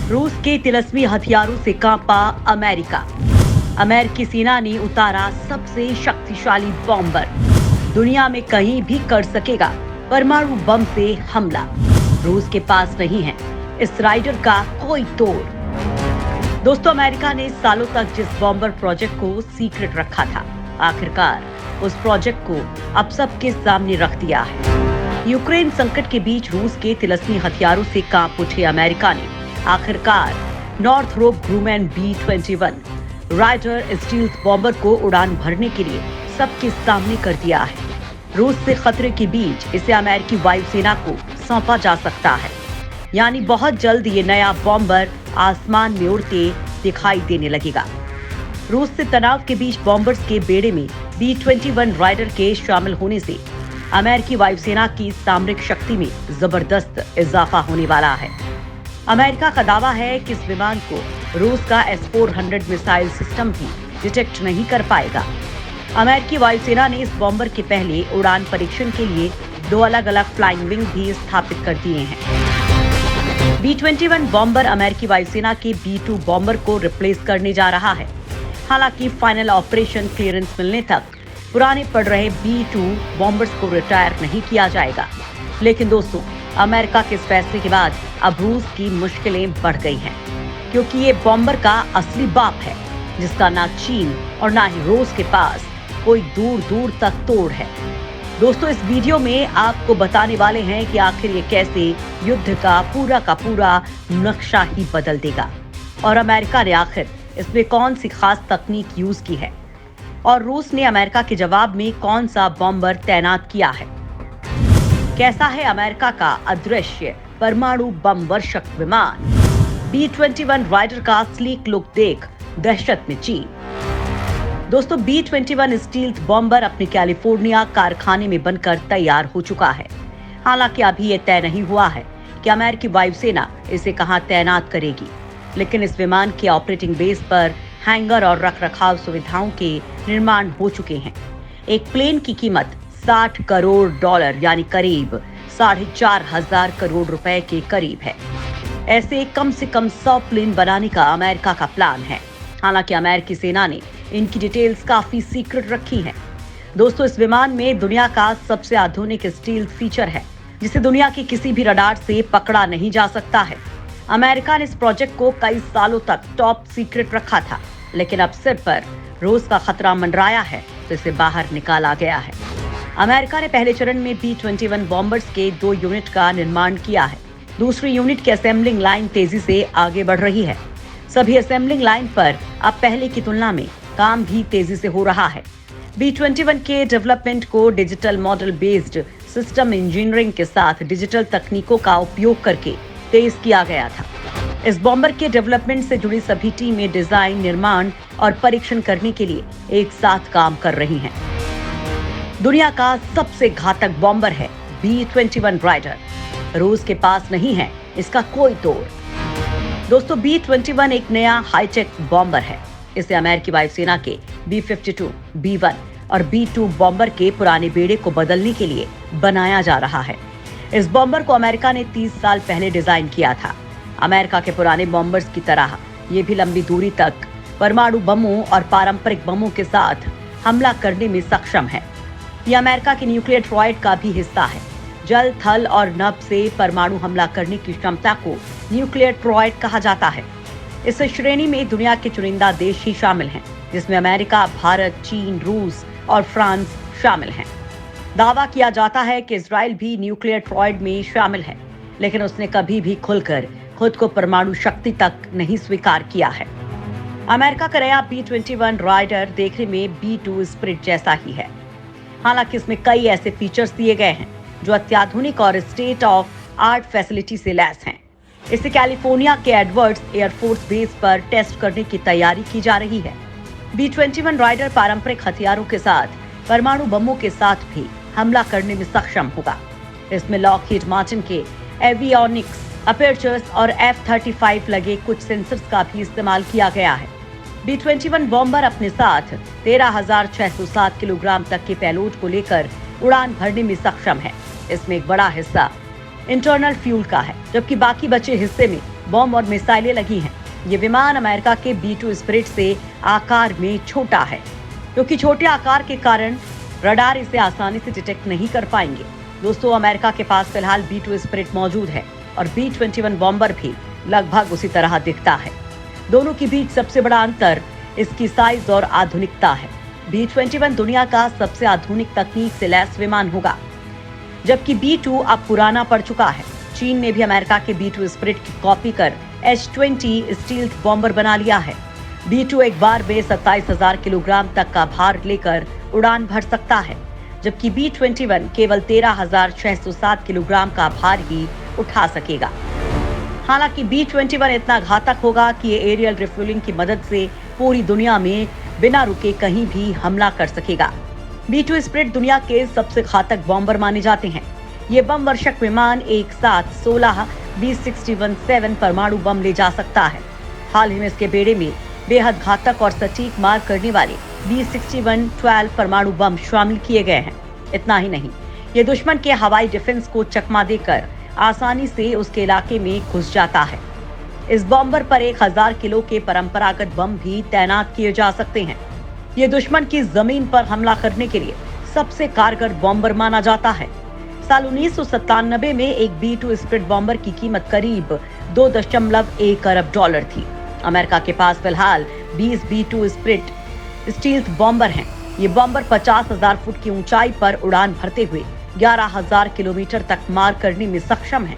रूस के तिलस्मी हथियारों से कांपा अमेरिका। अमेरिकी सेना ने उतारा सबसे शक्तिशाली बॉम्बर। दुनिया में कहीं भी कर सकेगा परमाणु बम से हमला। रूस के पास नहीं है इस राइडर का कोई तोड़। दोस्तों, अमेरिका ने सालों तक जिस बॉम्बर प्रोजेक्ट को सीक्रेट रखा था, आखिरकार उस प्रोजेक्ट को अब सबके सामने रख दिया है। यूक्रेन संकट के बीच रूस के तिलस्मी हथियारों से कांप उठे अमेरिका ने आखिरकार Northrop Grumman B-21 Raider stealth bomber को उड़ान भरने के लिए सबके सामने कर दिया है। रूस से खतरे के बीच इसे अमेरिकी वायुसेना को सौंपा जा सकता है। यानी बहुत जल्द ये नया बॉम्बर आसमान में उड़ते दिखाई देने लगेगा। रूस से तनाव के बीच बॉम्बर्स के बेड़े में B-21 राइडर के शामिल होने से अमेरिकी वायुसेना की सामरिक शक्ति में जबरदस्त इजाफा होने वाला है। अमेरिका का दावा है कि इस विमान को रूस का S-400 मिसाइल सिस्टम भी डिटेक्ट नहीं कर पाएगा। अमेरिकी वायुसेना ने इस बॉम्बर के पहले उड़ान परीक्षण के लिए 2 अलग-अलग फ्लाइंग विंग भी स्थापित कर दिए हैं। B-21 बॉम्बर अमेरिकी वायुसेना के B-2 बॉम्बर को रिप्लेस करने जा रहा है। हालांकि फाइनल ऑपरेशन क्लियरेंस मिलने तक पुराने पड़ रहे B-2 बॉम्बर्स को रिटायर नहीं किया जाएगा। लेकिन दोस्तों, अमेरिका के इस फैसले के बाद अब रूस की मुश्किलें बढ़ गई हैं, क्योंकि ये बॉम्बर का असली बाप है, जिसका ना चीन और ना ही रूस के पास कोई दूर दूर तक तोड़ है। दोस्तों, इस वीडियो में आपको बताने वाले हैं कि आखिर ये कैसे युद्ध का पूरा नक्शा ही बदल देगा और अमेरिका ने आखिर इसमें कौन सी खास तकनीक यूज की है और रूस ने अमेरिका के जवाब में कौन सा बॉम्बर तैनात किया है। कैसा है अमेरिका का अदृश्य परमाणु बम वर्षक विमान। B-21 राइडर का स्लीक लुक देख दहशत में चीन। दोस्तों, B-21 स्टील्थ बॉम्बर अपने कैलिफोर्निया कारखाने में बनकर तैयार हो चुका है। हालांकि अभी ये तय नहीं हुआ है कि अमेरिकी वायुसेना इसे कहां तैनात करेगी, लेकिन इस विमान के ऑपरेटिंग बेस पर हैंगर और रखरखाव सुविधाओं के निर्माण हो चुके हैं। एक प्लेन की कीमत $60 करोड़ यानी करीब 4,500 करोड़ रुपए के करीब है। ऐसे कम से कम 100 प्लेन बनाने का अमेरिका का प्लान है। हालांकि अमेरिकी सेना ने इनकी डिटेल्स काफी सीक्रेट रखी हैं। दोस्तों, इस विमान में दुनिया का सबसे आधुनिक स्टील फीचर है, जिसे दुनिया के किसी भी रडार से पकड़ा नहीं जा सकता है। अमेरिका ने इस प्रोजेक्ट को कई सालों तक टॉप सीक्रेट रखा था, लेकिन अब सिर पर रूस का खतरा मंडराया है तो इसे बाहर निकाला गया है। अमेरिका ने पहले चरण में B-21 बॉम्बर्स के 2 यूनिट का निर्माण किया है। दूसरी यूनिट की असेंबलिंग लाइन तेजी से आगे बढ़ रही है। सभी असेंबलिंग लाइन पर अब पहले की तुलना में काम भी तेजी से हो रहा है। B-21 के डेवलपमेंट को digital model based system engineering के साथ डिजिटल तकनीकों का उपयोग करके तेज किया गया था। इस बॉम्बर के डेवलपमेंट से जुड़ी सभी टीमें डिजाइन, निर्माण और परीक्षण करने के लिए एक साथ काम कर रही हैं। दुनिया का सबसे घातक बॉम्बर है B-21 राइडर। रूस के पास नहीं है इसका कोई तोड़। दोस्तों, B-21 एक नया हाईटेक बॉम्बर है। इसे अमेरिकी वायुसेना के B-52, B-1 और B-2 बॉम्बर के पुराने बेड़े को बदलने के लिए बनाया जा रहा है। इस बॉम्बर को अमेरिका ने 30 साल पहले डिजाइन किया था। अमेरिका के पुराने बॉम्बर्स की तरह ये भी लंबी दूरी तक परमाणु बमों और पारंपरिक बमों के साथ हमला करने में सक्षम है। यह अमेरिका के न्यूक्लियर ट्रॉयड का भी हिस्सा है। जल, थल और नभ से परमाणु हमला करने की क्षमता को न्यूक्लियर ट्रॉयड कहा जाता है। इस श्रेणी में दुनिया के चुनिंदा देश ही शामिल हैं, जिसमें अमेरिका, भारत, चीन, रूस और फ्रांस शामिल हैं। दावा किया जाता है कि इजराइल भी न्यूक्लियर ट्रॉयड में शामिल है, लेकिन उसने कभी भी खुलकर खुद को परमाणु शक्ति तक नहीं स्वीकार किया है। अमेरिका का नया B-21 राइडर देखने में B-2 स्पिरिट जैसा ही है। हालांकि इसमें कई ऐसे फीचर्स दिए गए हैं जो अत्याधुनिक और स्टेट ऑफ आर्ट फैसिलिटी से लैस हैं। इसे कैलिफोर्निया के एडवर्ड्स एयरफोर्स बेस पर टेस्ट करने की तैयारी की जा रही है। B-21 राइडर पारंपरिक हथियारों के साथ परमाणु बमों के साथ भी हमला करने में सक्षम होगा। इसमें लॉकहीड मार्टिन के एवियोनिक्स अपर्चर्स और F-35 लगे कुछ सेंसर्स का भी इस्तेमाल किया गया है। B-21 बॉम्बर अपने साथ 13,607 किलोग्राम तक के पेलोड को लेकर उड़ान भरने में सक्षम है। इसमें एक बड़ा हिस्सा इंटरनल फ्यूल का है, जबकि बाकी बचे हिस्से में बॉम्ब और मिसाइलें लगी हैं। ये विमान अमेरिका के B-2 स्पिरिट से आकार में छोटा है, क्योंकि छोटे आकार के कारण रडार इसे आसानी से डिटेक्ट नहीं कर पाएंगे। दोस्तों, अमेरिका के पास फिलहाल B-2 स्पिरिट मौजूद है और B-21 बॉम्बर भी लगभग उसी तरह दिखता है। दोनों के बीच सबसे बड़ा अंतर इसकी साइज और आधुनिकता है। B-21 दुनिया का सबसे आधुनिक तकनीक से लैस विमान होगा, जबकि B-2 अब पुराना पड़ चुका है। चीन ने भी अमेरिका के B-2 स्पिरिट की कॉपी कर H-20 स्टील्थ बॉम्बर बना लिया है। B-2 एक बार में 27,000 किलोग्राम तक का भार लेकर उड़ान भर सकता है, जबकि B-21 केवल 13,607 किलोग्राम का भार ही उठा सकेगा। हालांकि B-21 इतना घातक होगा कि ये एरियल रिफ्यूलिंग की मदद से पूरी दुनिया में बिना रुके कहीं भी हमला कर सकेगा। B-2 स्पिरिट दुनिया के सबसे घातक बॉम्बर माने जाते हैं। ये बम वर्षक विमान एक साथ 16 B-61-7 परमाणु बम ले जा सकता है। हाल ही में इसके बेड़े में बेहद घातक और सटीक मार करने वाले B-61-12 परमाणु बम शामिल किए गए हैं। इतना ही नहीं, ये दुश्मन के हवाई डिफेंस को चकमा देकर आसानी से उसके इलाके में घुस जाता है। इस बॉम्बर पर 1000 किलो के परंपरागत बम भी तैनात किए जा सकते हैं। ये दुश्मन की जमीन पर हमला करने के लिए सबसे कारगर बॉम्बर माना जाता है। साल 1997 में एक B-2 स्पिरिट बॉम्बर की कीमत करीब 2.1 अरब डॉलर थी। अमेरिका के पास फिलहाल 20 B-2 स्पिरिट स्टील्थ बॉम्बर हैं। ये बॉम्बर 50,000 फुट की ऊंचाई पर उड़ान भरते हुए 11,000 किलोमीटर तक मार करने में सक्षम है।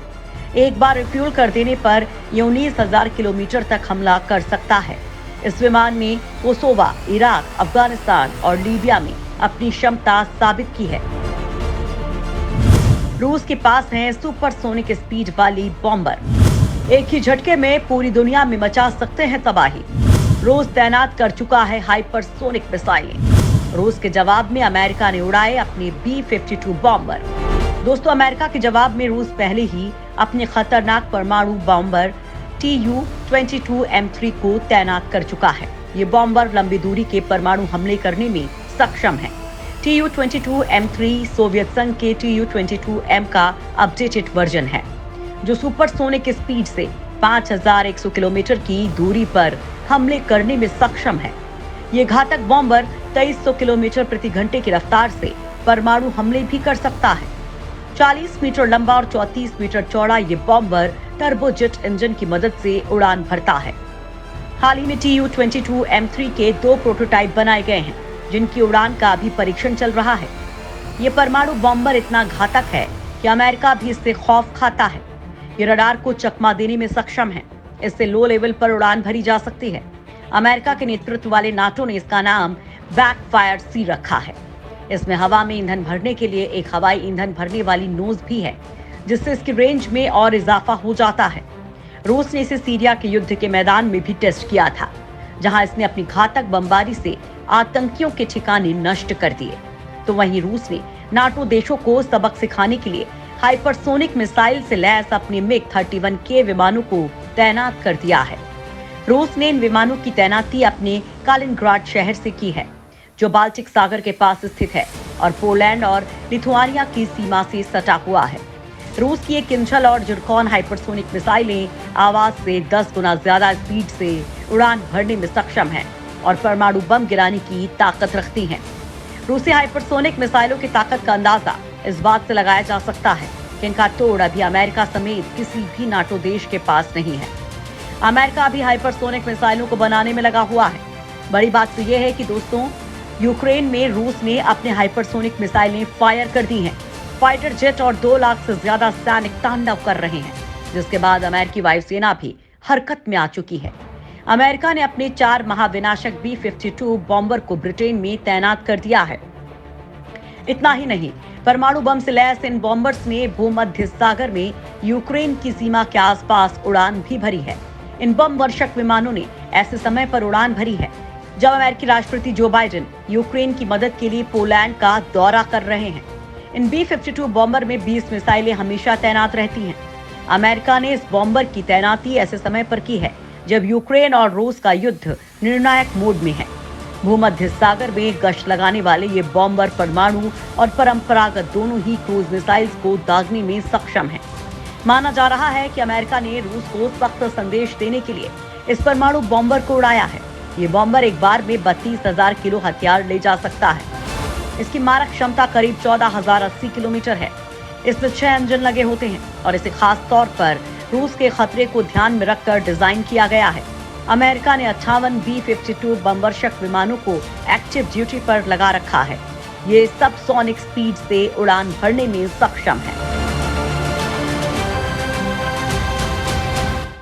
एक बार रिफ्यूल कर देने पर ये 19,000 किलोमीटर तक हमला कर सकता है। इस विमान ने कोसोवा, इराक, अफगानिस्तान और लीबिया में अपनी क्षमता साबित की है। रूस के पास है सुपरसोनिक स्पीड वाली बॉम्बर। एक ही झटके में पूरी दुनिया में मचा सकते हैं तबाही। रूस तैनात कर चुका है हाइपरसोनिक मिसाइलें। रूस के जवाब में अमेरिका ने उड़ाए अपने B-52 बॉम्बर। दोस्तों, अमेरिका के जवाब में रूस पहले ही अपने खतरनाक परमाणु बॉम्बर Tu-22M3 को तैनात कर चुका है। ये बॉम्बर लंबी दूरी के परमाणु हमले करने में सक्षम है। Tu-22M3 सोवियत संघ के Tu-22M का अपडेटेड वर्जन है, जो सुपरसोनिक स्पीड से 5,100 किलोमीटर की दूरी पर हमले करने में सक्षम है। ये घातक बॉम्बर 2300 किलोमीटर प्रति घंटे की रफ्तार से परमाणु हमले भी कर सकता है। 40 मीटर लंबा और 34 मीटर चौड़ा ये बॉम्बर टर्बोजेट इंजन की मदद से उड़ान भरता है। हाल ही में Tu-22M3 के 2 प्रोटोटाइप बनाए गए हैं, जिनकी उड़ान का अभी परीक्षण चल रहा है। ये परमाणु बॉम्बर इतना घातक है कि अमेरिका भी इससे खौफ खाता है। ये रडार को चकमा देने में सक्षम है। इससे लो लेवल पर उड़ान भरी जा सकती है। अमेरिका के नेतृत्व वाले नाटो ने इसका नाम बैकफायर सी रखा है। इसमें हवा में ईंधन भरने के लिए एक हवाई ईंधन भरने वाली नोज भी है, जिससे इसकी रेंज में और इजाफा हो जाता है। रूस ने इसे सीरिया के युद्ध के मैदान में भी टेस्ट किया था, जहां इसने अपनी घातक बमबारी से आतंकियों के ठिकाने नष्ट कर दिए। तो वहीं रूस ने नाटो देशों को सबक सिखाने के लिए हाइपरसोनिक मिसाइल से लैस अपने MiG-31K विमानों को तैनात कर दिया है। रूस ने इन विमानों की तैनाती अपने कालिनग्राड शहर से की है, जो बाल्टिक सागर के पास स्थित है और पोलैंड और लिथुआनिया की सीमा से सटा हुआ है। रूस की एक किंजल और जिरकॉन हाइपरसोनिक मिसाइलें आवाज से 10 गुना ज्यादा स्पीड से उड़ान भरने में सक्षम हैं और परमाणु बम गिराने की ताकत रखती हैं। रूसी हाइपरसोनिक मिसाइलों की ताकत का अंदाजा इस बात से लगाया जा सकता है कि इनका तोड़ अभी अमेरिका समेत किसी भी नाटो देश के पास नहीं है। अमेरिका अभी हाइपरसोनिक मिसाइलों को बनाने में लगा हुआ है। बड़ी बात तो यह है कि दोस्तों, यूक्रेन में रूस ने अपने हाइपरसोनिक मिसाइलें फायर कर दी हैं। फाइटर जेट और 2 लाख से ज्यादा सैनिक तांडव कर रहे हैं, जिसके बाद अमेरिकी वायुसेना भी हरकत में आ चुकी है। अमेरिका ने अपने 4 महाविनाशक B-52 बॉम्बर को ब्रिटेन में तैनात कर दिया है। इतना ही नहीं, परमाणु बम से लैस इन बॉम्बर्स ने भूमध्य सागर में यूक्रेन की सीमा के आसपास उड़ान भी भरी है। इन बम वर्षक विमानों ने ऐसे समय पर उड़ान भरी है जब अमेरिकी राष्ट्रपति जो बाइडेन यूक्रेन की मदद के लिए पोलैंड का दौरा कर रहे हैं। इन B-52 बॉम्बर में 20 मिसाइलें हमेशा तैनात रहती हैं। अमेरिका ने इस बॉम्बर की तैनाती ऐसे समय पर की है जब यूक्रेन और रूस का युद्ध निर्णायक मोड में है। भूमध्य सागर में गश्त लगाने वाले ये बॉम्बर परमाणु और परंपरागत दोनों ही क्रूज मिसाइल्स को दागने में सक्षम हैं। माना जा रहा है कि अमेरिका ने रूस को सख्त संदेश देने के लिए इस परमाणु बॉम्बर को उड़ाया है। ये बॉम्बर एक बार में 32,000 किलो हथियार ले जा सकता है। इसकी मारक क्षमता करीब 14,080 किलोमीटर है। इसमें 6 इंजन लगे होते हैं और इसे खास तौर पर रूस के खतरे को ध्यान में रखकर डिजाइन किया गया है। अमेरिका ने 58 B-52 बम्बरशक विमानों को एक्टिव ड्यूटी पर लगा रखा है। ये सबसोनिक स्पीड से उड़ान भरने में सक्षम है।